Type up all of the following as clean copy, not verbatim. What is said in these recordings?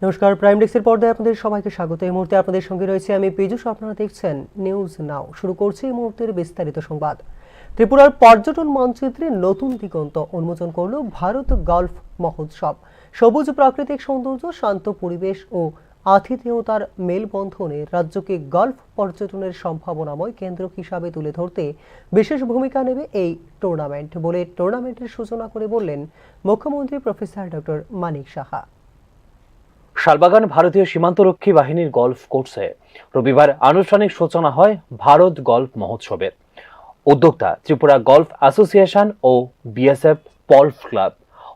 নমস্কার, প্রাইম ডেস্কের পর্দায় আপনাদের সবাইকে স্বাগত। এই মুহূর্তে আপনাদের সঙ্গে রয়েছে আমি পীযূষ। আপনারা দেখছেন নিউজ নাও। শুরু করছি এই মুহূর্তের বিস্তারিত সংবাদ। ত্রিপুরার পর্যটন মানচিত্রে নতুন দিগন্ত উন্মোচন করল ভারত গল্ফ মহোৎসব। সবুজ প্রাকৃতিক সৌন্দর্য, শান্ত পরিবেশ ও আতিথেয়তার মেলবন্ধনে রাজ্যকে গল্ফ পর্যটনের সম্ভাবনাময় কেন্দ্র হিসাবে তুলে ধরতে বিশেষ ভূমিকা নেবে এই টুর্নামেন্ট বলে টুর্নামেন্টের সূচনা করে বললেন মুখ্যমন্ত্রী প্রফেসর ডক্টর মানিক সাহা। শালবাগান ভারতীয় সীমান্তরক্ষী বাহিনীর গল্ফ কোর্সে রবিবার আনুষ্ঠানিক সূচনা হয় ভারত গল্ফ মহোৎসবের। উদ্যোক্তা ত্রিপুরা গল্ফ অ্যাসোসিয়েশন ও বিএসএফ পল্ফ ক্লাব।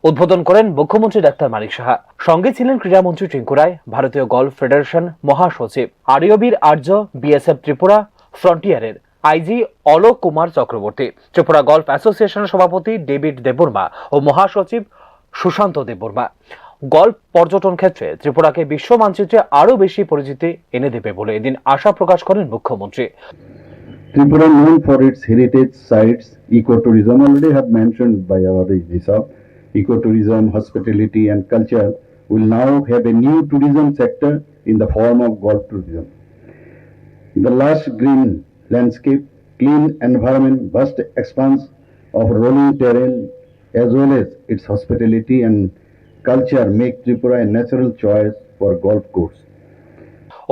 উদ্বোধন করেন মুখ্যমন্ত্রী ডাক্তার মানিক সাহা। সঙ্গে ছিলেন ক্রীড়ামন্ত্রী টিঙ্কু রায়, ভারতীয় গল্ফ ফেডারেশন মহাসচিব আর্যবীর আর্য, বিএসএফ ত্রিপুরা ফ্রন্টিয়ারের আইজি অলোক কুমার চক্রবর্তী, ত্রিপুরা গল্ফ অ্যাসোসিয়েশনের সভাপতি ডেভিড দেববর্মা ও মহাসচিব সুশান্ত দেববর্মা। গল্ফ পর্যটন ক্ষেত্রে ত্রিপুরাকে বিশ্ব মানচিত্রে আরো বেশি পরিচিতি এনে দেবে বলে এদিন আশা প্রকাশ করেন মুখ্যমন্ত্রী। Tripura, known for its heritage sites, ecotourism, already have mentioned by our Isab, ecotourism, hospitality and culture will now have a new tourism sector in the form of golf tourism. The lush green landscape, clean environment, vast expanse of rolling terrain, as well as its hospitality and culture make Tripura a natural choice for golf course.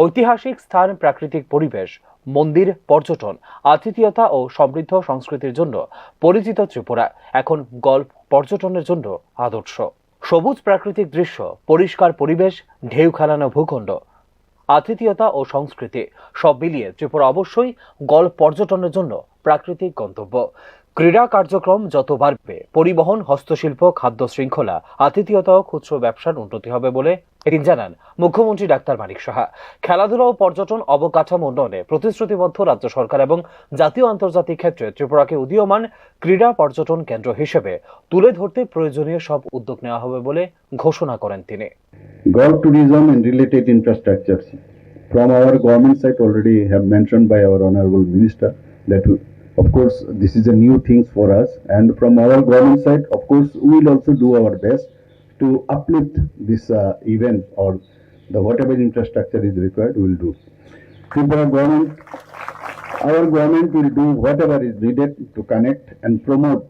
ঐতিহাসিক স্থান, প্রাকৃতিক পরিবেশ, মন্দির, পর্যটন, আতিথেয়তা ও সমৃদ্ধ সংস্কৃতির জন্য পরিচিত ত্রিপুরা এখন গল্ফ পর্যটনের জন্য আদর্শ। সবুজ প্রাকৃতিক দৃশ্য, পরিষ্কার পরিবেশ, ঢেউ খেলানো ভূখণ্ড, আতিথেয়তা ও সংস্কৃতি সব মিলিয়ে ত্রিপুরা অবশ্যই গল্ফ পর্যটনের জন্য প্রাকৃতিক গন্তব্য। ক্রীড়া কার্যক্রম যত বাড়বে, পরিবহন, হস্তশিল্প, খাদ্য শৃঙ্খলা, আতিথেয়তা ও খুচরো ব্যবসার উন্নতি হবে বলে এদিন জানান মুখ্যমন্ত্রী ডাক্তার মানিক সাহা। খেলাধুলা ও পর্যটন অবকাঠামো উন্নয়নে প্রতিশ্রুতিবদ্ধ রাজ্য সরকার এবং জাতীয় আন্তর্জাতিক ক্ষেত্রে ত্রিপুরাকে উদীয়মান ক্রীড়া পর্যটন কেন্দ্র হিসেবে তুলে ধরতে প্রয়োজনীয় সব উদ্যোগ নেওয়া হবে বলে ঘোষণা করেন তিনি। Golf tourism and related infrastructures. From our government side already have mentioned by our honorable minister that of course this is a new thing for us, and from our government side of course we will also do our best to uplift this event, or the whatever infrastructure is required we will do. Tripura government, our government will do whatever is needed to connect and promote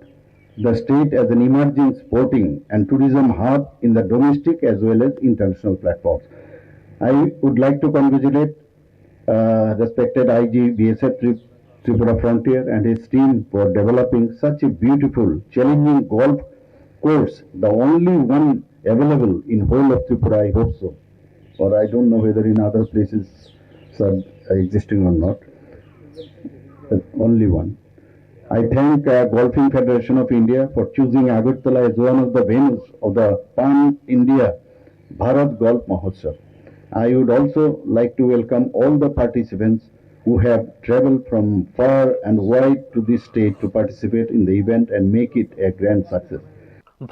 the state as an emerging sporting and tourism hub in the domestic as well as international platforms. I would like to congratulate respected IG BSF Tripura Frontier and his team for developing such a beautiful, challenging golf course, the only one available in whole of Tripura, I hope so. Or I don't know whether in other places are existing or not. But only one. I thank Golfing Federation of India for choosing Agartala as one of the venues of the Pan India Bharat Golf Mahotsav. I would also like to welcome all the participants who have traveled from far and wide to this state to participate in the event and make it a grand success.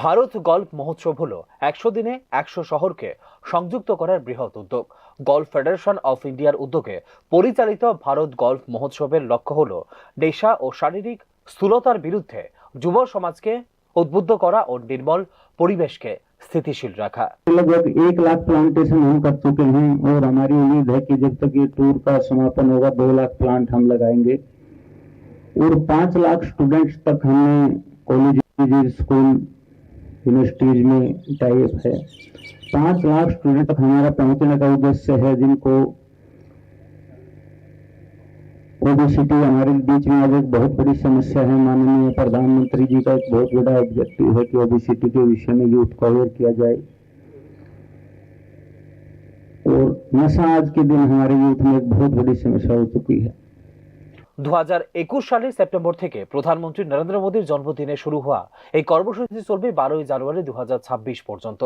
Bharat golf মহোৎসব হলো 100 দিনে 100 শহরকে সংযুক্ত করার বৃহৎ উদ্যোগ। Golf federation of ইন্ডিয়ার উদ্যোগে পরিচালিত ভারত গল্ফ মহোৎসবের লক্ষ্য হলো নেশা ও শারীরিক স্থূলতার বিরুদ্ধে যুব সমাজকে উদ্বুদ্ধ করা ও নির্মল পরিবেশকে স্থিতিশীল রাখা। लगभग 1 लाख प्लांटेशन हम कर चुके हैं और हमारी उम्मीद है कि जब तक ये टूर का समापन होगा 2 लाख प्लांट हम लगाएंगे और 5 लाख स्टूडेंट्स तक हमने कॉलेज, स्कूल, यूनिवर्सिटीज में टाइप है। 5 लाख स्टूडेंट तक हमारा पहुंचने का उद्देश्य है, जिनको ओबेसिटी हमारे बीच में आज एक बहुत बड़ी समस्या है। माननीय प्रधानमंत्री जी का एक बहुत बड़ा ऑब्जेक्टिव है कि ओबेसिटी के विषय में यूथ को अवेयर किया जाए, और नशा आज के दिन हमारे यूथ में एक बहुत बड़ी समस्या हो चुकी है। 2021 সালের সেপ্টেম্বর থেকে প্রধানমন্ত্রী নরেন্দ্র মোদীর জন্মদিনে শুরু হওয়া এই কর্মসূচি চলবে 12 জানুয়ারি 2026 পর্যন্ত।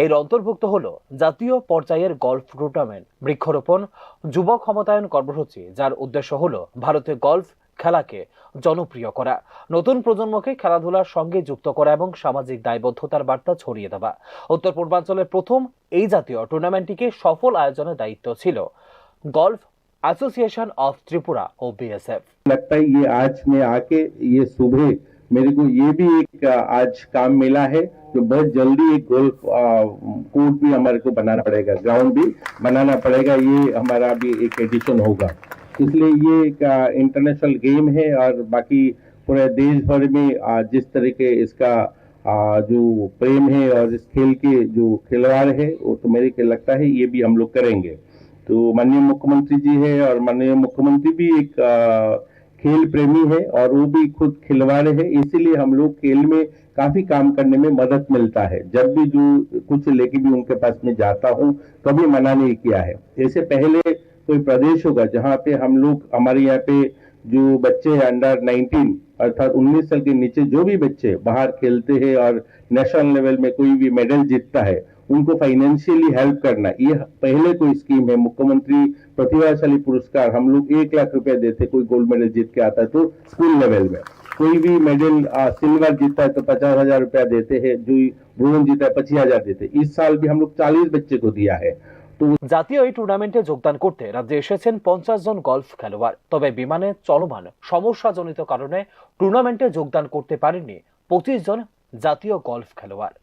এর অন্তর্ভুক্ত হলো জাতীয় পর্যায়ের গল্ফ টুর্নামেন্ট, বৃক্ষরোপণ, যুব ক্ষমতায়ন কর্মসূচি, যার উদ্দেশ্য হলো ভারতে গল্ফ খেলাকে জনপ্রিয় করা, নতুন প্রজন্মকে খেলাধুলার সঙ্গে যুক্ত করা এবং সামাজিক দায়বদ্ধতার বার্তা ছড়িয়ে দেওয়া। উত্তর পূর্বাঞ্চলের প্রথম এই জাতীয় টুর্নামেন্টটিকে সফল আয়োজনের দায়িত্ব ছিল গল্ফ एसोसिएशन ऑफ त्रिपुरा और बीएसएफ। लगता है ये आज में आके ये सुबह मेरे को ये भी एक आज काम मिला है, जो बहुत जल्दी एक गोल्फ कोर्ट भी हमारे को बनाना पड़ेगा, ग्राउंड भी बनाना पड़ेगा, ये हमारा भी एक एडिशन होगा। इसलिए ये एक इंटरनेशनल गेम है और बाकी पूरे देश भर में जिस तरीके इसका जो प्रेम है और इस खेल के जो खिलवाड़ है वो तो मेरे को लगता है ये भी हम लोग करेंगे। तो माननीय मुख्यमंत्री जी है और माननीय मुख्यमंत्री भी एक खेल प्रेमी है और वो भी खुद खिलवाड़ है, इसीलिए हम लोग खेल में काफी काम करने में मदद मिलता है। जब भी जो कुछ लेके भी उनके पास में जाता हूँ कभी मना नहीं किया है। ऐसे पहले कोई प्रदेश होगा जहाँ पे हम लोग हमारे यहाँ पे जो बच्चे अंडर 19 अर्थात 19 साल के नीचे जो भी बच्चे बाहर खेलते हैं और नेशनल लेवल में कोई भी मेडल जीतता है उनको फाइनेंशियली हेल्प करना, ये पहले कोई स्कीम है। मुख्यमंत्री प्रतिभाशाली पुरस्कार हम लोग 1 लाख रुपया देते, कोई गोल्ड मेडल जीत के आता है तो स्कूल लेवल में, कोई भी मेडल सिल्वर जीतता है तो 50,000 रुपया देते हैं, जो ब्रोंज जीता है 25,000 देते। इस साल भी हम लोग 40 बच्चे को दिया है। জাতীয় এই টুর্নামেন্টে যোগদান করতে রাজ্যে এসেছেন 50 জন গলফ খেলোয়াড়। তবে বিমানে চলমান সমস্যাজনিত কারণে টুর্নামেন্টে যোগদান করতে পারেননি 25 জন জাতীয় গলফ খেলোয়াড়।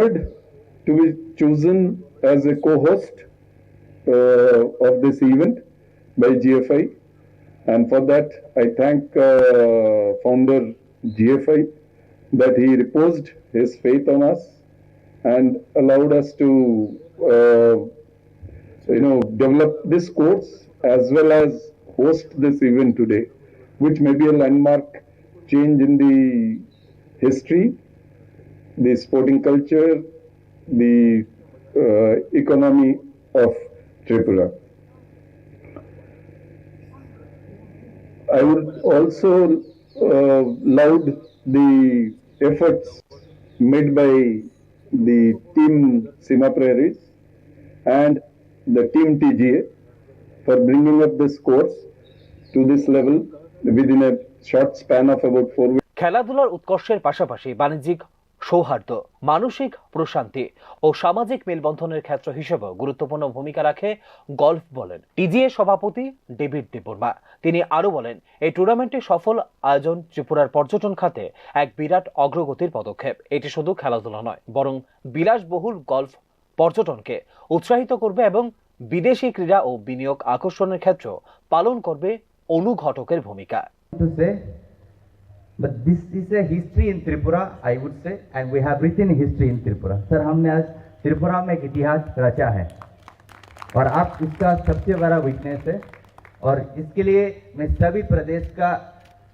To be chosen as a co-host of this event by GFI, and for that I thank founder GFI that he reposed his faith on us and allowed us to develop this course as well as host this event today, which may be a landmark change in the history, the sporting culture, the economy of Tripura. I would also laud the efforts made by the team Sima Prairies and the team TGA for bringing up this course to this level within a short span of about 4 weeks. খেলাধুলার উৎকর্ষের পাশাপাশি বাণিজ্যিক সৌহার্দ্য, মানসিক প্রশান্তি ও সামাজিক মেলবন্ধনের ক্ষেত্র হিসেবেও গুরুত্বপূর্ণ ভূমিকা রাখে গলফ বলেন টিজিএ সভাপতি ডেভিড দেববর্মা। তিনি আরো বলেন, এই টুর্নামেন্টের সফল আয়োজন ত্রিপুরার পর্যটন খাতে এক বিরাট অগ্রগতির পদক্ষেপ। এটি শুধু খেলাধুলা নয়, বরং বিলাসবহুল গলফ পর্যটনকে উৎসাহিত করবে এবং বিদেশি ক্রীড়া ও বিনিয়োগ আকর্ষণের ক্ষেত্রে পালন করবে অনুঘটকের ভূমিকা। But this is a history in Tripura, I would say, and we have written history in Tripura. Sir, हमने आज त्रिपुरा में एक इतिहास रचा है और आप इसका सबसे बड़ा विटनेस है, और इसके लिए मैं सभी प्रदेश का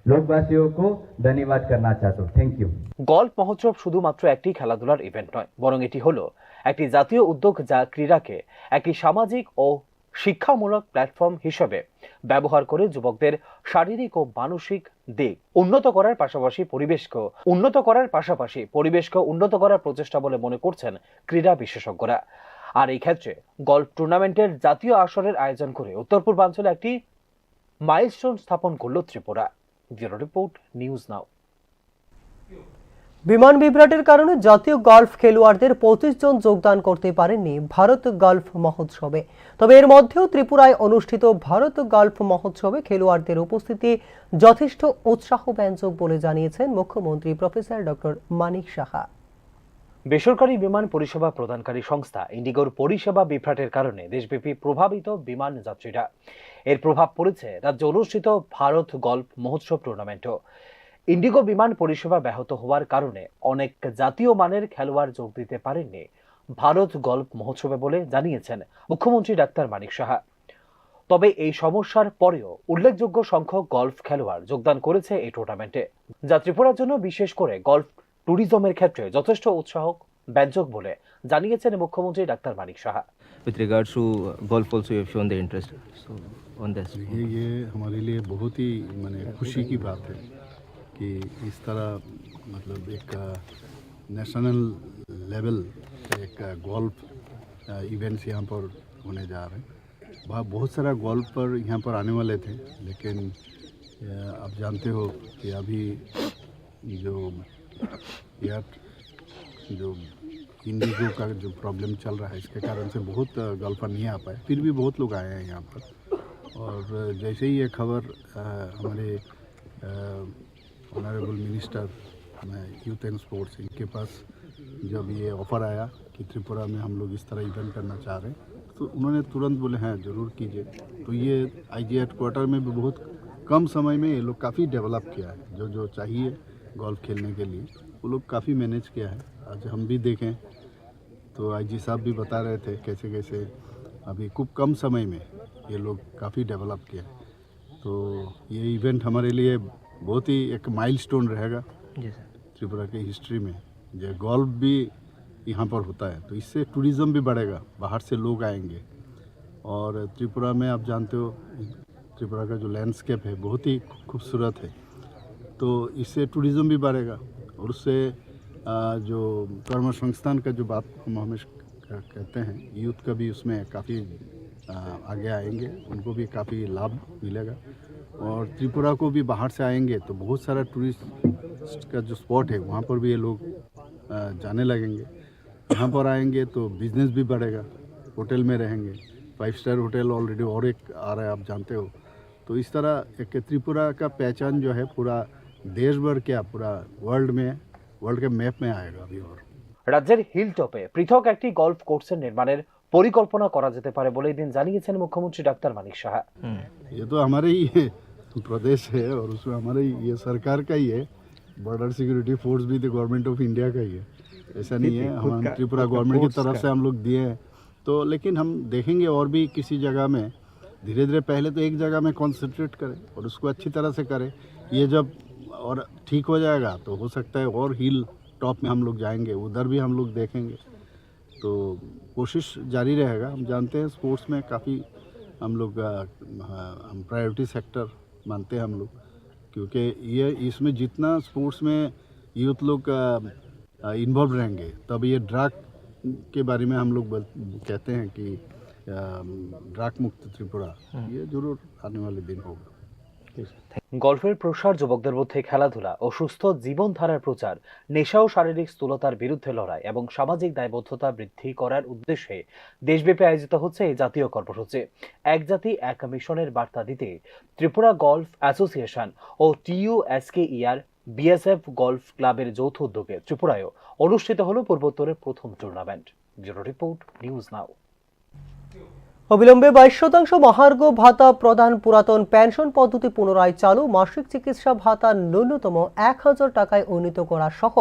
लोकवासियों को धन्यवाद करना चाहता हूँ। Thank you. গলফ মহোৎসব শুধুমাত্র একটি খেলাধুলার ইভেন্ট নয়, বরং এটি হলো একটি জাতীয় উদ্যোগ যা ক্রীড়াকে একটি সামাজিক ও শিক্ষামূলক প্ল্যাটফর্ম হিসেবে ব্যবহার করে যুবকদের শারীরিক ও মানসিক দিক উন্নত করার পরিবেশকে উন্নত করার প্রচেষ্টা বলে মনে করছেন ক্রীড়া বিশেষজ্ঞরা। আর এই ক্ষেত্রে গলফ টুর্নামেন্টের জাতীয় আসরের আয়োজন করে উত্তর পূর্বাঞ্চলে একটি মাইলস্টোন স্থাপন করল ত্রিপুরা। ব্যুরো রিপোর্ট, নিউজ নাও। বিমান বিভ্রাটের কারণে জাতীয় গলফ খেলোয়াড়দের 25 জন যোগদান করতে পারেননি ভারত গলফ মহোৎসবে। তবে এর মধ্যেও ত্রিপুরায় অনুষ্ঠিত ভারত গলফ মহোৎসবে খেলোয়াড়দের উপস্থিতি যথেষ্ট উৎসাহব্যঞ্জক বলে জানিয়েছেন মুখ্যমন্ত্রী প্রফেসর ডক্টর মানিক সাহা। বেসরকারি বিমান পরিষেবা প্রদানকারী সংস্থা ইন্ডিগোর পরিষেবা বিভ্রাটের কারণে দেশব্যাপী প্রভাবিত বিমান যাত্রীরা। এর প্রভাব পড়েছে রাজ্যে অনুষ্ঠিত ভারত গলফ মহোৎসব টুর্নামেন্টও। ইন্ডিগো বিমান পরিষেবা ব্যাহত হওয়ার কারণে অনেক জাতীয় মানের খেলোয়াড় যোগ দিতে পারেননি ভারত গলফ মহোৎসবে বলে জানিয়েছেন মুখ্যমন্ত্রী ডাক্তার মানিক সাহা। তবে এই সমস্যার পরেও উল্লেখযোগ্য সংখ্যক গলফ খেলোয়াড় যোগদান করেছে এই টুর্নামেন্টে, যা ত্রিপুরার জন্য বিশেষ করে গলফ ট্যুরিজমের ক্ষেত্রে যথেষ্ট উৎসাহ ব্যঞ্জক বলে জানিয়েছেন মুখ্যমন্ত্রী doctor Manik Saha. With regards to golf also you have shown the interest, so on this ये हमारे लिए बहुत ही खुशी की बात है कि इस तरह मतलब एक नेशनल लेवल एक गोल्फ इवेंट्स यहाँ पर होने जा रहे हैं। वहाँ बहुत सारा गोल्फ पर यहाँ पर आने वाले थे, लेकिन आप जानते हो कि अभी जो एयर जो इंडिगो का जो प्रॉब्लम चल रहा है, इसके कारण से बहुत गोल्फर नहीं आ पाए। फिर भी बहुत लोग आए हैं यहाँ पर, और जैसे ही ये खबर हमारे honourable minister youth and sports, इनके पास जब ये ऑफ़र आया कि त्रिपुरा में हम लोग इस तरह इवेंट करना चाह रहे हैं, तो उन्होंने तुरंत बोले हाँ ज़रूर कीजिए। तो ये आईजी हेडक्वार्टर में भी बहुत कम समय में ये लोग काफ़ी डेवलप किया है। जो जो चाहिए गोल्फ खेलने के लिए वो लोग काफ़ी मैनेज किया है। आज हम भी देखें तो आईजी साहब भी बता रहे थे कैसे कैसे अभी खूब कम समय में ये लोग काफ़ी डेवलप किया है। तो ये इवेंट हमारे लिए बहुत ही एक माइलस्टोन रहेगा त्रिपुरा की हिस्ट्री में। जो गोल्फ भी यहाँ पर होता है तो इससे टूरिज़्म भी बढ़ेगा, बाहर से लोग आएंगे। और त्रिपुरा में आप जानते हो त्रिपुरा का जो लैंडस्केप है बहुत ही खूबसूरत है, तो इससे टूरिज़्म भी बढ़ेगा। और उससे जो कर्म संस्थान का जो बात हम हमेशा कहते हैं, यूथ का भी उसमें काफ़ी आगे आएंगे, उनको भी काफ़ी लाभ मिलेगा। और त्रिपुरा को भी बाहर से आएंगे तो बहुत सारा टूरिस्ट का जो स्पॉट है वहाँ पर भी ये लोग जाने लगेंगे। यहाँ पर आएंगे तो बिज़नेस भी बढ़ेगा, होटल में रहेंगे, 5 स्टार होटल ऑलरेडी और एक आ रहा है आप जानते हो। तो इस तरह एक त्रिपुरा का पहचान जो है पूरा देश भर क्या पूरा वर्ल्ड के मैप में आएगा अभी। और রাজ্যের হিলটপে পৃথক একটি গলফ কোর্সের নির্মাণের পরিকল্পনা করা যেতে পারে বলে এদিন জানিয়েছেন মুখ্যমন্ত্রী ডাক্তার মানিক সাহা। ये तो हमारे ही प्रदेश है और उसमें हमारे ये सरकार का ही है। बॉर्डर सिक्योरिटी फोर्स भी तो गवर्नमेंट ऑफ इंडिया का ही है, ऐसा नहीं है हम त्रिपुरा गवर्नमेंट की तरफ से हम लोग दिए हैं। तो लेकिन हम देखेंगे और भी किसी जगह में धीरे धीरे, पहले तो एक जगह में कॉन्सेंट्रेट करें और उसको अच्छी तरह से करें। ये जब और ठीक हो जाएगा तो हो सकता है और हिल टॉप में हम लोग जाएंगे, उधर भी हम लोग देखेंगे। तो कोशिश जारी रहेगा। हम जानते हैं स्पोर्ट्स में काफ़ी हम लोग हम प्रायोरिटी सेक्टर मानते हैं हम लोग, क्योंकि ये इसमें जितना स्पोर्ट्स में यूथ लोग इन्वॉल्व रहेंगे तब ये ड्रग के बारे में हम लोग कहते हैं कि ड्रग मुक्त त्रिपुरा ये जरूर आने वाले दिन होगा। গল্ফের প্রসার, যুবকদের মধ্যে খেলাধুলা ও সুস্থ জীবনধারার প্রচার, নেশা ও শারীরিক স্থূলতার বিরুদ্ধে লড়াই এবং সামাজিক দায়বদ্ধতা বৃদ্ধি করার উদ্দেশ্যে দেশব্যাপী আয়োজিত হচ্ছে এই জাতীয় কর্মসূচি। এক জাতি এক মিশনের বার্তা দিতে ত্রিপুরা গলফ অ্যাসোসিয়েশন ও TUSKER BSF গলফ ক্লাবের যৌথ উদ্যোগে ত্রিপুরায়ও অনুষ্ঠিত হলো পূর্বোত্তরের প্রথম টুর্নামেন্ট। ব্যুরো রিপোর্ট, নিউজ নাও। অবিলম্বে 22% মহার্ঘ ভাতা প্রদান, পুরাতন পেনশন পদ্ধতি পুনরায় চালু, মাসিক চিকিৎসা ভাতা ন্যূনতম 1000 টাকায় উন্নীত করা সহ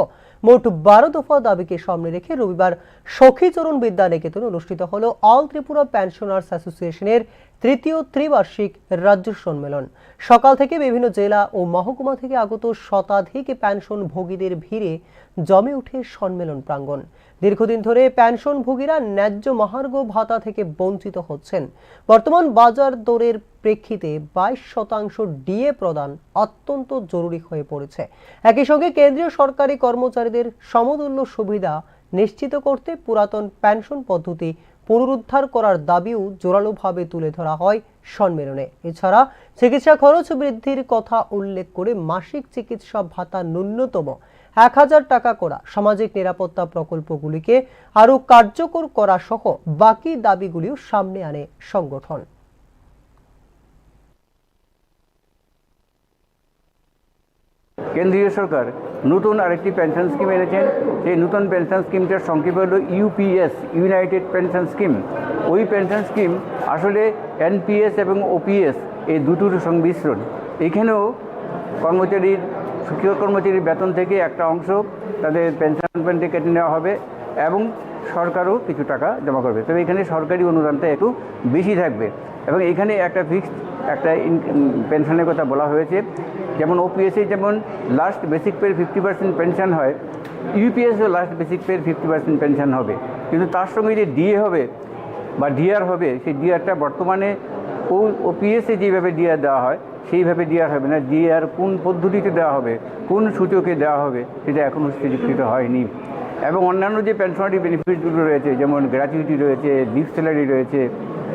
মোট 12 দফা দাবিকে সামনে রেখে রবিবার সখীচরণ বিদ্যানিকেতনে অনুষ্ঠিত হলো অল ত্রিপুরা পেনশনার্স অ্যাসোসিয়েশনের তৃতীয় ত্রিবার্ষিক রাজ্য সম্মেলন। সকাল থেকে বিভিন্ন জেলা ও মহকুমা থেকে আগত শতাধিক পেনশন ভোগীদের ভিড়ে জমে ওঠে সম্মেলন প্রাঙ্গণ। দীর্ঘদিন ধরে পেনশনভোগীরা ন্যায্য মহার্ঘ ভাতা থেকে বঞ্চিত হচ্ছেন। বর্তমান বাজার দরের প্রেক্ষিতে 22% ডিএ প্রদান অত্যন্ত জরুরি হয়ে পড়েছে। একই সঙ্গে কেন্দ্রীয় সরকারি কর্মচারীদের সমতুল্য সুবিধা নিশ্চিত করতে পুরাতন পেনশন পদ্ধতি পুনরুদ্ধার করার দাবিও জোরালোভাবে তুলে ধরা হয় সম্মেলনে। এছাড়া চিকিৎসা খরচ বৃদ্ধির কথা উল্লেখ করে মাসিক চিকিৎসা ভাতা ন্যূনতম 1000 টাকা করা, সামাজিক নিরাপত্তা প্রকল্পগুলিকে আরও কার্যকর করা সহ বাকি দাবিগুলিও সামনে আনে সংগঠন। কেন্দ্রীয় সরকার নতুন আরেকটি পেনশন স্কিম এনেছেন। সেই নতুন পেনশন স্কিমটার সংক্ষেপ হলো ইউপিএস, ইউনাইটেড পেনশন স্কিম। ওই পেনশন স্কিম আসলে এনপিএস এবং ওপিএস এই দুটোর সংমিশ্রণ। এখানেও শিক্ষক কর্মচারীর বেতন থেকে একটা অংশ তাদের পেনশন ফান্ডে কেটে নেওয়া হবে এবং সরকারও কিছু টাকা জমা করবে। তবে এখানে সরকারি অনুদানটা একটু বেশি থাকবে এবং এখানে একটা ফিক্সড একটা পেনশনের কথা বলা হয়েছে। যেমন ওপিএসে যেমন লাস্ট বেসিক পের 50% পেনশন হয়, ইউপিএসও লাস্ট বেসিক পের 50% পেনশন হবে। কিন্তু তার সঙ্গে যে ডিএ হবে বা ডিআর হবে, সেই ডিআরটা বর্তমানে ওপিএসে যেভাবে ডিআর দেওয়া হয় সেইভাবে ডিআর হবে না। ডিআর কোন পদ্ধতিতে দেওয়া হবে, কোন সূচকে দেওয়া হবে সেটা এখনও স্থিরীকৃত হয়নি। এবং অন্যান্য যে পেনশনারি বেনিফিটগুলো রয়েছে যেমন গ্র্যাচুইটি রয়েছে, লিভ স্যালারি রয়েছে,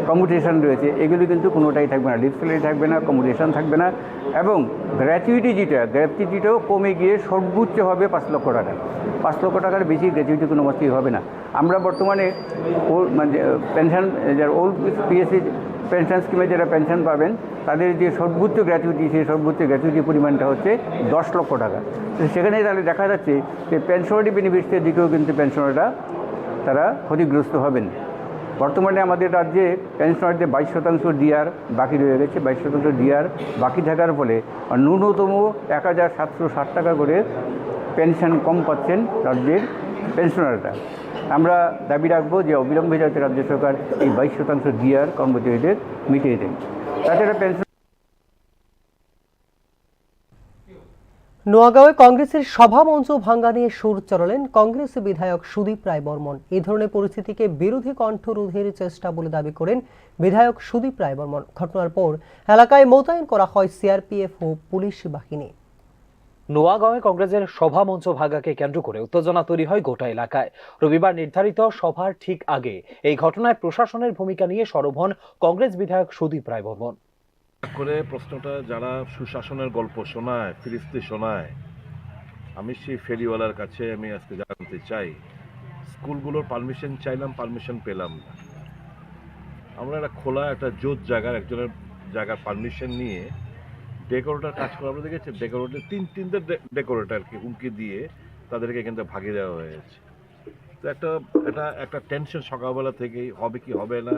কমিউটেশন রয়েছে, এগুলো কিন্তু কোনোটাই থাকবে না। লিভ স্যালারি থাকবে না, কমিউটেশন থাকবে না এবং গ্র্যাচুইটিটাও কমে গিয়ে সর্বোচ্চ হবে 5 লক্ষ টাকা। 5 লক্ষ টাকার বেশি গ্র্যাচুইটি কোনো মতেই হবে না। আমরা বর্তমানে পেনশন ওল্ড পিএসসি পেনশন স্কিমে যারা পেনশন পাবেন তাদের যে সর্বোচ্চ গ্র্যাচুইটি, সেই সর্বোচ্চ গ্র্যাচুইটি পরিমাণটা হচ্ছে 10 লক্ষ টাকা। তো সেখানে তাহলে দেখা যাচ্ছে যে পেনশনারি বেনিফিটসের দিকেও কিন্তু পেনশনাররা তারা ক্ষতিগ্রস্ত হবেন। বর্তমানে আমাদের রাজ্যে পেনশনারদের 22% ডিআর বাকি রয়ে গেছে। 22% ডিআর বাকি থাকার ফলে ন্যূনতম 1760 টাকা করে পেনশন কম পাচ্ছেন রাজ্যের পেনশনাররা। আমরা দাবি রাখবো যে অবিলম্বে যাতে রাজ্য সরকার এই 22% ডিআর কর্মচারীদের মিটিয়ে দেন। তাছাড়া পেনশন নোয়াগাঁওয়ে কংগ্রেসের সভামঞ্চ ভাঙ্গা নিয়ে সুর চড়ালেন কংগ্রেস বিধায়ক সুদীপ রায় বর্মন। এই ধরনের পরিস্থিতিকে বিরোধী কণ্ঠরোধের চেষ্টা বলে দাবি করেন বিধায়ক সুদীপ রায় বর্মন। ঘটনার পর এলাকায় মোতায়েন করা হয় সিআরপিএফ ও পুলিশ বাহিনী। নোয়াগাঁওয়ে কংগ্রেসের সভা মঞ্চ ভাগাকে কেন্দ্র করে উত্তেজনা তৈরি হয় গোটা এলাকায়। রবিবার নির্ধারিত সভার ঠিক আগে এই ঘটনায় প্রশাসনের ভূমিকা নিয়ে সরব হন কংগ্রেস বিধায়ক সুদীপ রায় বর্মন। করে প্রশ্নটা যারা সুশাসনের গল্প শোনায়, ফিরিস্তি শোনায়, আমি সেই ফেরিওয়ালার কাছে আমি আজকে জানতে চাই, স্কুলগুলোর পারমিশন চাইলাম, পারমিশন পেলাম না। আমরা একটা খোলা একটা জোট জায়গার একজনের জায়গার পারমিশন নিয়ে ডেকোরেটর কাজ করে আমরা দেখেছি, ডেকোরেটর তিনটে ডেকোরেটরকে হুমকি দিয়ে তাদেরকে এখান থেকে ভাগিয়ে দেওয়া হয়েছে। তো একটা টেনশন সকালবেলা থেকেই, হবে কি হবে না।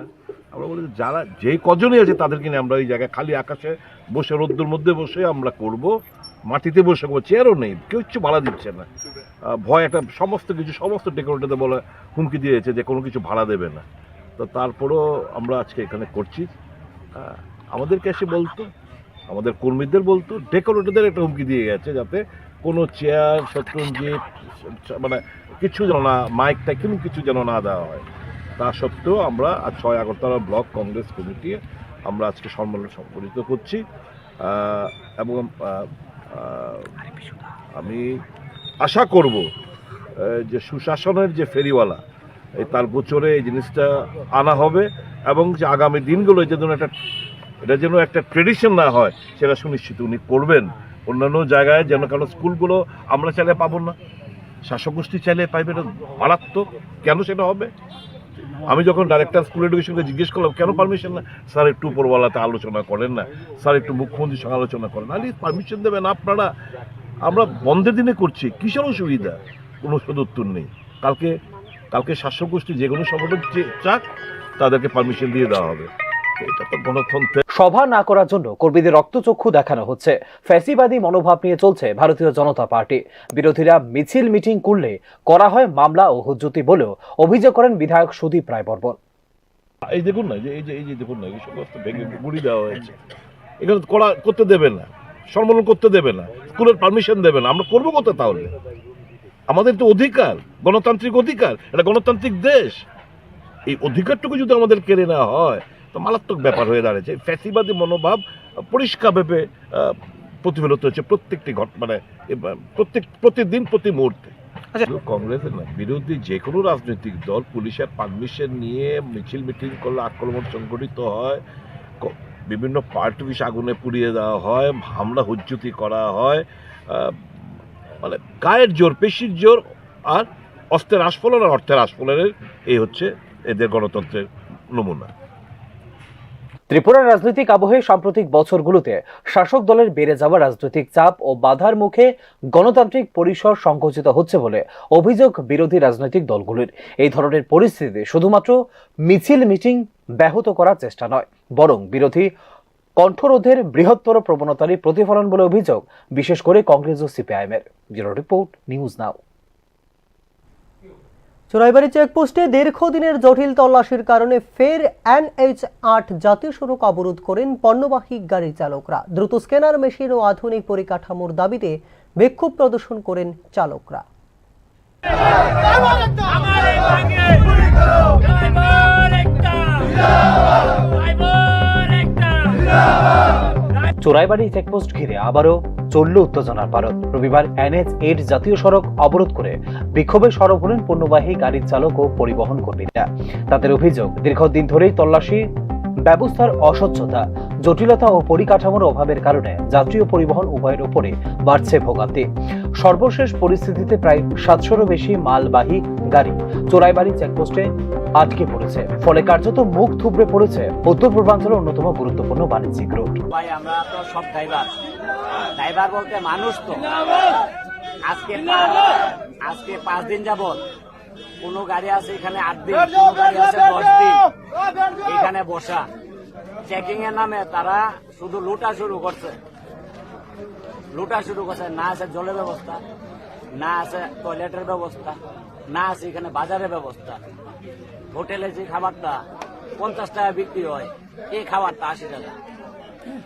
আমরা বলি যারা যে কজনই আছে তাদেরকে নিয়ে আমরা ওই জায়গায় খালি আকাশে বসে, রোদ্দুর মধ্যে বসে আমরা করব, মাটিতে বসে করবো, চেয়ারও নেই, কেউ কিছু ভাড়া দিচ্ছে না। ভয় একটা সমস্ত ডেকোরেটরদের বলে হুমকি দিয়েছে যে কোনো কিছু ভাড়া দেবে না। তো তারপরেও আমরা আজকে এখানে করছি। আমাদেরকে এসে বলতো, আমাদের কর্মীদের বলতো, ডেকোরেটরদের একটা হুমকি দিয়ে গেছে যাতে কোনো চেয়ার, শত্রুঞ্জিত, মানে কিছু যেন না, মাইকটা কোনো কিছু যেন না দেওয়া হয়। তা সত্ত্বেও আমরা আজ 6 আগরতলা ব্লক কংগ্রেস কমিটি আমরা আজকে সম্মেলন সংগঠিত করছি। এবং আমি আশা করব যে সুশাসনের যে ফেরিওয়ালা, তার গোচরে এই জিনিসটা আনা হবে এবং যে আগামী দিনগুলো এটা যেন একটা ট্রেডিশন না হয় সেটা সুনিশ্চিত উনি করবেন। অন্যান্য জায়গায় যেন, কারণ স্কুলগুলো আমরা চাইলে পাবো না, শাসক গোষ্ঠী চাইলে পাইবে, এটা মারাত্মক। কেন সেটা হবে? আমি যখন ডাইরেক্টর স্কুল এডুকেশনকে জিজ্ঞেস করলাম কেন পারমিশন না, স্যার একটু উপরওয়ালাতে আলোচনা করেন না, স্যার একটু মুখ্যমন্ত্রীর সঙ্গে আলোচনা করেন, আরে পারমিশন দেবেন আপনারা, আমরা বন্ধের দিনে করছি, কিসের অসুবিধা? কোনো সদুত্তর নেই। কালকে শাসক গোষ্ঠী যে কোনো সংগঠন চাক, তাদেরকে পারমিশন দিয়ে দেওয়া হবে। এটা তো গণতন্ত্রের। সভা না করার জন্য কর্মীদের রক্তচক্ষু দেখানো হচ্ছে। ফ্যাসিবাদী মনোভাব নিয়ে চলছে ভারতীয় জনতা পার্টি। বিরোধীরা মিছিল মিটিং করলে করা হয় মামলা ও হুজ্জতি বলেও অভিযোগ করেন বিধায়ক সুদীপ রায় বর্মন। এই দেখুন না, এই যে দেখুন না, এই সমস্ত ভেঙে গুড়ি দেওয়া হয়েছে। এখানে করতে দেবে না, সম্মেলন করতে দেবে না, স্কুলের পারমিশন দেবে না। আমরা করবো কোথায় তাহলে? আমাদের তো অধিকার, গণতান্ত্রিক অধিকার, এটা গণতান্ত্রিক দেশ। এই অধিকারটুকু যদি আমাদের কেড়ে নেওয়া হয় তো মারাত্মক ব্যাপার হয়ে দাঁড়িয়েছে। ফ্যাসিবাদী মনোভাব পরিষ্কারভাবে প্রতিফলিত হচ্ছে প্রত্যেকটি মানে প্রতিদিন, প্রতি মুহূর্তে। কংগ্রেসের না, বিরোধী যে কোনো রাজনৈতিক দল পুলিশের পারমিশন নিয়ে মিছিল মিটিং করলে আক্রমণ সংগঠিত হয়, বিভিন্ন পার্টি অফিস আগুনে পুড়িয়ে দেওয়া হয়, হামলা হুজ্জতি করা হয়, মানে গায়ের জোর, পেশির জোর আর অস্ত্রের আস্ফলন আর অর্থের আস্ফলনের, এই হচ্ছে এদের গণতন্ত্রের নমুনা। ত্রিপুরার রাজনৈতিক আবহে সাম্প্রতিক বছরগুলোতে শাসক দলের বেড়ে যাওয়া রাজনৈতিক চাপ ও বাধার মুখে গণতান্ত্রিক পরিসর সংকুচিত হচ্ছে বলে অভিযোগ বিরোধী রাজনৈতিক দলগুলির। এই ধরনের পরিস্থিতি শুধুমাত্র মিছিল মিটিং ব্যাহত করার চেষ্টা নয়, বরং বিরোধী কণ্ঠরোধের বৃহত্তর প্রবণতারই প্রতিফলন বলে অভিযোগ বিশেষ করে কংগ্রেস ও সিপিআইএম-এর। Bureau report, news now. Churaibari চেকপোস্টে দীর্ঘদিনের জটিল তল্লাশির কারণে ফের NH8 জাতীয় সড়ক অবরোধ করেন পণ্যবাহী গাড়ি চালকরা। দ্রুত স্ক্যানার মেশিন ও আধুনিক পরিকাঠামোর দাবিতে বিক্ষোভ প্রদর্শন করেন চালকরা। চোরাইবাড়ি চেকপোস্ট ঘিরে আবারও চলল উত্তেজনার পারদ। রবিবার NH8 জাতীয় সড়ক অবরোধ করে বিক্ষোভে সরব হলেন পণ্যবাহী গাড়ির চালক ও পরিবহন কর্মীরা। তাদের অভিযোগ, দীর্ঘদিন ধরেই তল্লাশি ব্যবস্থার অস্বচ্ছতা, জটিলতা ও পরিকাঠামোর অভাবের কারণে যাত্রী ও পরিবহন উভয়ের উপরে বাড়ছে ভোগান্তি। সর্বশেষ পরিস্থিতিতে প্রায় 700-রও বেশি মালবাহী গাড়ি চোরাইবাড়ি চেকপোস্টে আটকে পড়েছে, ফলে কার্যত মুখ থুবড়ে পড়েছে উত্তর পূর্বাঞ্চলের অন্যতম গুরুত্বপূর্ণ বাণিজ্যিক রুট। ভাই আমরা তো সব ড্রাইভার বলতে মানুষ তো। আজকে 5 দিন যাবত কোন গাড়ি আছে এখানে 8 দিন, কোন গাড়ি আছে 10 দিন এখানে বসা। চেকিং এর নামে তারা শুধু লুটা শুরু করছে। না আছে জলের ব্যবস্থা, না আছে টয়লেটের ব্যবস্থা, না আছে এখানে বাজারের ব্যবস্থা। হোটেলে যে খাবারটা 50 টাকা বিক্রি হয়, এই খাবারটা 80 টাকা।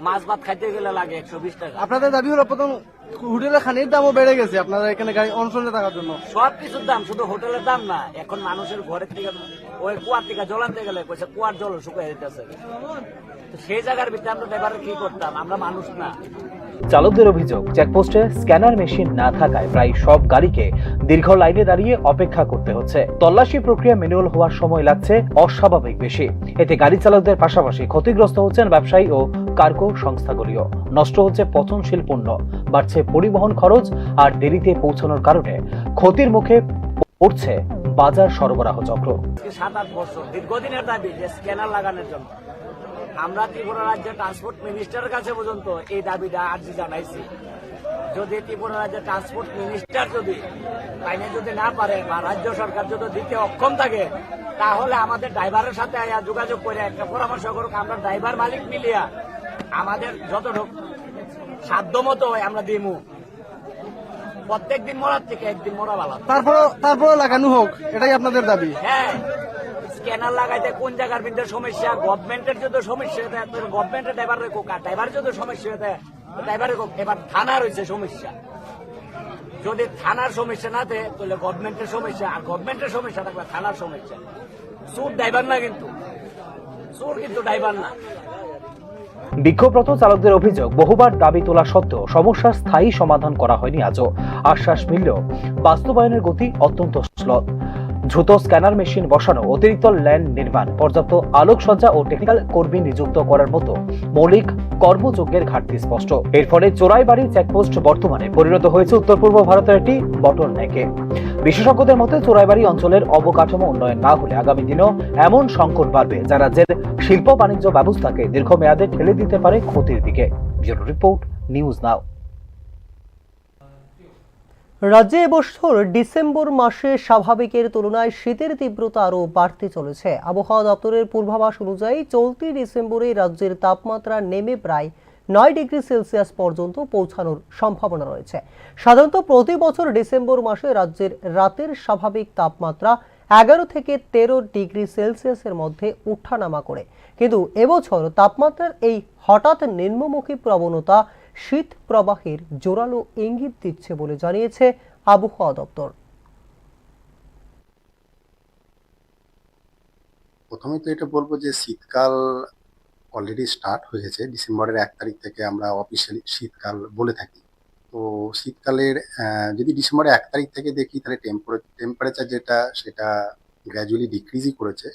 মাছ ভাত খাইতে গেলে লাগে 120 টাকা। আপনাদের দাবি হলো প্রথম হোটেলের খানির দামও বেড়ে গেছে আপনারা এখানে গাড়ি অনশনে থাকার জন্য। সবকিছুর দাম, শুধু হোটেলের দাম না। এখন মানুষের ঘরের থেকে ওই কুয়ার থেকে জল আনতে গেলে কইছে কুয়ার জল শুকিয়ে যেতেছে। সেই জায়গার ভিতরে আমরা ড্রাইভারে কি করতাম? আমরা মানুষ না। চালকদের অভিযোগ, চেকপোস্টে স্ক্যানার মেশিন না থাকায় প্রায় সব গাড়িকে দীর্ঘ লাইনে দাঁড়িয়ে অপেক্ষা করতে হচ্ছে। তল্লাশি প্রক্রিয়া ম্যানুয়াল হওয়ার সময় লাগছে অস্বাভাবিক বেশি। এতে গাড়ি চালকদের পাশাপাশি ক্ষতিগ্রস্ত হচ্ছেন ব্যবসায়ী ও কার্গো সংস্থাগুলিও। নষ্ট হচ্ছে পচনশীল পণ্য, বাড়ছে পরিবহন খরচ, আর দেরিতে পৌঁছানোর কারণে ক্ষতির মুখে পড়ছে বাজার সরবরাহ চক্র। 7-8 বছর দীর্ঘদিনের দাবি যে স্ক্যানার লাগানোর জন্য। আমরা ত্রিপুরা রাজ্যের ট্রান্সপোর্ট মিনিস্টারের কাছে পর্যন্ত এই দাবিটা আর্জি জানাইছি। যদি ত্রিপুরা রাজ্যের ট্রান্সপোর্ট মিনিস্টার যদি আইনে যদি না পারে বা রাজ্য সরকার যদি দিতে অক্ষম থাকে, তাহলে আমাদের ড্রাইভারের সাথে যোগাযোগ করে একটা পরামর্শ করুক। আমরা ড্রাইভার মালিক মিলিয়া আমাদের যতটুকু সাধ্য মতো আমরা দিমু। প্রত্যেকদিন মরার থেকে একদিন মরা ভালো। তারপরে লাগানো হোক, এটাই আপনাদের দাবি? হ্যাঁ, স্ক্যানার লাগাইতে কোন জায়গার ভিতরে সমস্যা, গভর্নমেন্টের যদি সমস্যা হয়ে থাকে গভর্নমেন্টের ড্রাইভার রেখুক, আর ড্রাইভার যদি সমস্যা হয়ে থাকে ড্রাইভার রেখুক। এবার থানার হয়েছে সমস্যা, যদি থানার সমস্যা না থাকে তাহলে গভর্নমেন্টের সমস্যা, আর গভর্নমেন্টের সমস্যা থাকবে থানার সমস্যা। চোর ড্রাইভার না, কিন্তু চোর কিন্তু ড্রাইভার না। বিক্ষোভরত চালকদের অভিযোগ, বহুবার দাবি তোলা সত্ত্বেও সমস্যার স্থায়ী সমাধান করা হয়নি আজও। আশ্বাস মিললেও বাস্তবায়নের গতি অত্যন্ত স্লো। দ্রুত স্ক্যানার মেশিন বসানো, অতিরিক্ত ল্যান নির্মাণ, পর্যাপ্ত আলোকসজ্জা ও টেকনিক্যাল কর্মী নিযুক্ত করার মতো মৌলিক কর্মযোগ্যের ঘাটতি স্পষ্ট। এর ফলে চোরাইবাড়ি চেকপোস্ট বর্তমানে পরিণত হয়েছে উত্তর পূর্ব ভারতের একটি বটলনেকে। বিশেষজ্ঞদের মতে চোরাইবাড়ি অঞ্চলের অবকাঠামো উন্নয়ন না হলে আগামী দিনেও এমন সংকট বাড়বে যা রাজ্যের শিল্প বাণিজ্য ব্যবস্থাকে দীর্ঘমেয়াদে ঠেলে দিতে পারে ক্ষতির দিকে। ব্যুরো রিপোর্ট, নিউজ নাও। রাজ্যে এবছর ডিসেম্বর মাসে স্বাভাবিকের তুলনায় শীতের তীব্রতা আরও বাড়তে চলেছে। আবহাওয়া দপ্তরের পূর্বাভাস অনুযায়ী চলতি ডিসেম্বরে রাজ্যের তাপমাত্রা নেমে প্রায় 9 ডিগ্রি সেলসিয়াস পর্যন্ত পৌঁছানোর সম্ভাবনা রয়েছে। সাধারণত প্রতি বছর ডিসেম্বর মাসে রাজ্যের রাতের স্বাভাবিক তাপমাত্রা 11 থেকে 13 ডিগ্রি সেলসিয়াসের মধ্যে ওঠানামা করে, কিন্তু এবছর তাপমাত্রার এই হঠাৎ নিম্নমুখী প্রবণতা শীত প্রবাহের জোরালো ইঙ্গিত দিচ্ছে বলে জানিয়েছে আবহাওয়া দপ্তর। প্রথমে তো এটা বলবো যে শীতকাল অলরেডি স্টার্ট হয়ে গেছে। ডিসেম্বরের 1 তারিখ থেকে আমরা অফিসিয়ালি শীতকাল বলে থাকি। তো শীতকালের যদি ডিসেম্বরের 1 তারিখ থেকে দেখি, তাহলে টেম্পারেচার যেটা সেটা গ্র্যাজুয়ালি ডিক্রিজই করেছে।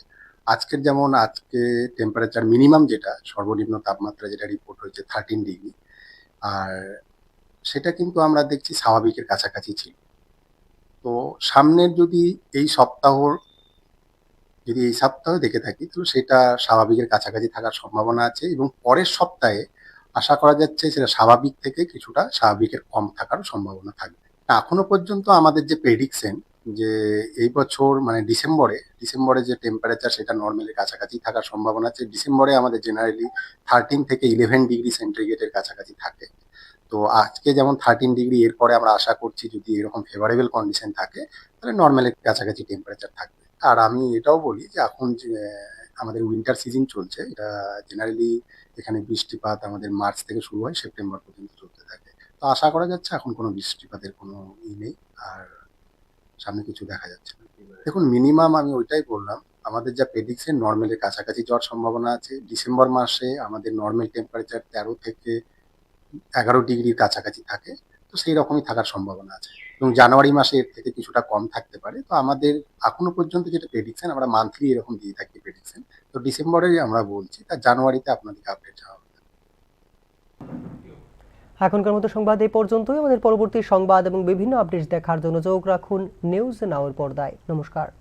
আজকের যেমন আজকে টেম্পারেচার মিনিমাম যেটা সর্বনিম্ন তাপমাত্রা যেটা রিপোর্ট হয়েছে 13 ডিগ্রি, আর সেটা কিন্তু আমরা দেখছি স্বাভাবিকের কাছাকাছি ছিল। তো সামনের যদি এই সপ্তাহ দেখে থাকি, তো সেটা স্বাভাবিকের কাছাকাছি থাকার সম্ভাবনা আছে, এবং পরের সপ্তাহে আশা করা যাচ্ছে সেটা স্বাভাবিক থেকে কিছুটা স্বাভাবিকের কম থাকার সম্ভাবনা থাকবে। এখনো পর্যন্ত আমাদের যে প্রেডিকশন যে এই বছর মানে ডিসেম্বরে যে টেম্পারেচার সেটা নর্মালের কাছাকাছি থাকার সম্ভাবনা আছে। ডিসেম্বরে আমাদের জেনারেলি 13 থেকে 11 ডিগ্রি সেন্টিগ্রেডের কাছাকাছি থাকে। তো আজকে যেমন 13 ডিগ্রি, এরপরে আমরা আশা করছি যদি এরকম ফেভারেবল কন্ডিশন থাকে তাহলে নর্মালের কাছাকাছি টেম্পারেচার থাকবে। আর আমি এটাও বলি যে এখন যে আমাদের উইন্টার সিজন চলছে, এটা জেনারেলি এখানে বৃষ্টিপাত আমাদের মার্চ থেকে শুরু হয়, সেপ্টেম্বর পর্যন্ত চলতে থাকে। তো আশা করা যাচ্ছে এখন কোনো বৃষ্টিপাতের কোনো নেই, আর সামনে কিছু দেখা যাচ্ছে না। দেখুন, মিনিমাম আমি ওইটাই বললাম, আমাদের যা প্রেডিকশন নর্মালের কাছাকাছি যাওয়ার সম্ভাবনা আছে। ডিসেম্বর মাসে আমাদের নর্মাল টেম্পারেচার 13 থেকে 11 ডিগ্রির কাছাকাছি থাকে, তো সেই রকমই থাকার সম্ভাবনা আছে, এবং জানুয়ারি মাসে এর থেকে কিছুটা কম থাকতে পারে। তো আমাদের এখনো পর্যন্ত যেটা প্রেডিকশন, আমরা মান্থলি এরকম দিয়ে থাকি প্রেডিকশন, তো ডিসেম্বরেই আমরা বলছি, তা জানুয়ারিতে আপনাদেরকে আপডেট যাওয়া হবে। এখনকার মতো সংবাদ এই পর্যন্তই। আমাদের পরবর্তী সংবাদ এবং বিভিন্ন আপডেট দেখার জন্য চোখ রাখুন নিউজ নাওয়ের পর্দায়। নমস্কার।